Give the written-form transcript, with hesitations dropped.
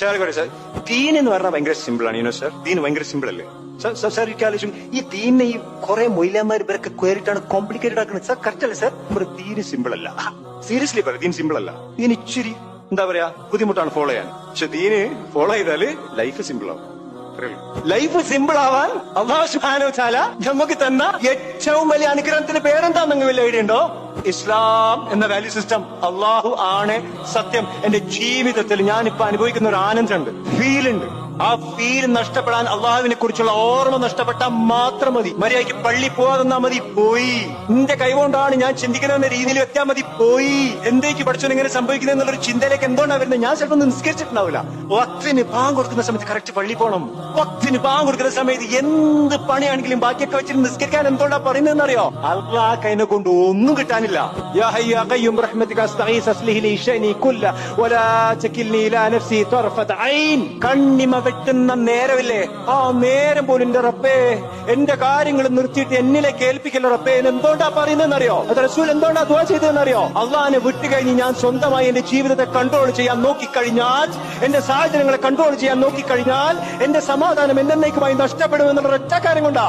Sir ദീൻ എന്ന് പറഞ്ഞാൽ ഭയങ്കര സിമ്പിൾ ആണ്. യുനോ സാർ, ദീൻ ഭയങ്കര സിമ്പിൾ അല്ലേ സാർ? ഈ ദീനിനെ ഈ കുറെ മൊയിലാമാർ ഇവരൊക്കെ കയറിയിട്ടാണ് കോംപ്ലിക്കേറ്റഡ് ആക്കുന്നത്. സാർ കറക്റ്റ് അല്ലേ സാർ? നമ്മുടെ ദീന് സിമ്പിൾ അല്ല. സീരിയസ്ലി പറയാം, ദീൻ സിമ്പിൾ അല്ല. ദീൻ ഇച്ചിരി എന്താ പറയാ ബുദ്ധിമുട്ടാണ് ഫോളോ ചെയ്യാൻ. പക്ഷെ ദീന് ഫോളോ ചെയ്താല് ലൈഫ് സിമ്പിൾ ആവും. ലൈഫ് സിമ്പിൾ ആവാൻ അല്ലാഹു സുബ്ഹാനഹു വ തആല നമുക്ക് തന്ന ഏറ്റവും വലിയ അനുഗ്രഹത്തിന്റെ പേരെന്താ നിങ്ങൾ വലിയ ഐഡിയ ഉണ്ടോ? ഇസ്ലാം എന്ന വാല്യൂ സിസ്റ്റം. അള്ളാഹു ആണ് സത്യം. എന്റെ ജീവിതത്തിൽ ഞാനിപ്പോ അനുഭവിക്കുന്ന ഒരു ആനന്ദമുണ്ട്, ഫീലുണ്ട്. ആ ഫീൽ നഷ്ടപ്പെടാൻ അള്ളാഹുവിനെ കുറിച്ചുള്ള ഓർമ്മ നഷ്ടപ്പെട്ടാൽ മാത്രം മതി. മര്യാദയ്ക്ക് പള്ളി പോവാതെന്നാ മതി, പോയി. നിന്റെ കൈകൊണ്ടാണ് ഞാൻ ചിന്തിക്കുന്ന രീതിയിൽ വെച്ചാൽ മതി, പോയി. എന്തേക്ക് പഠിച്ചോ ഇങ്ങനെ സംഭവിക്കുന്നത് എന്നുള്ളൊരു ചിന്തയിലേക്ക് എന്തുകൊണ്ടാണ് വരുന്നത്? ഞാൻ ചിലപ്പോൾ നിസ്കരിച്ചിട്ടുണ്ടാവില്ല. വക്തിന് പാൻ കൊടുക്കുന്ന സമയത്ത് കറക്റ്റ് പള്ളി പോകണം. വക്തിന് പാൻ കൊടുക്കുന്ന സമയത്ത് എന്ത് പണിയാണെങ്കിലും ബാക്കിയൊക്കെ വെച്ചിട്ട് നിസ്കരിക്കാൻ എന്തുകൊണ്ടാ പറയുന്നതെന്ന് അറിയോ? അള്ളാഹ് കൈനെ കൊണ്ട് ഒന്നും കിട്ടാനില്ല. കണ്ണിമ വെട്ടുന്ന നേരമില്ലേ, ആ നേരം പോലും എന്റെ റബ്ബേ എന്റെ കാര്യങ്ങൾ നിർത്തിയിട്ട് എന്നിലേക്ക് ഏൽപ്പിക്കല്ലോ റബ്ബേ എന്ന് എന്തുകൊണ്ടാ പറയുന്നതെന്നറിയോ? അത് റസൂൽ എന്തുകൊണ്ടാ ദുആ ചെയ്തതെന്നറിയോ? അള്ളാഹിനെ വിട്ടുകഴിഞ്ഞ് ഞാൻ സ്വന്തമായി എന്റെ ജീവിതത്തെ കൺട്രോൾ ചെയ്യാൻ നോക്കിക്കഴിഞ്ഞാൽ, എന്റെ സാഹചര്യങ്ങളെ കൺട്രോൾ ചെയ്യാൻ നോക്കിക്കഴിഞ്ഞാൽ എന്റെ സമാധാനം എന്നേക്കുമായി നഷ്ടപ്പെടുമെന്നുള്ള ഒറ്റ കാര്യം കൊണ്ടാ.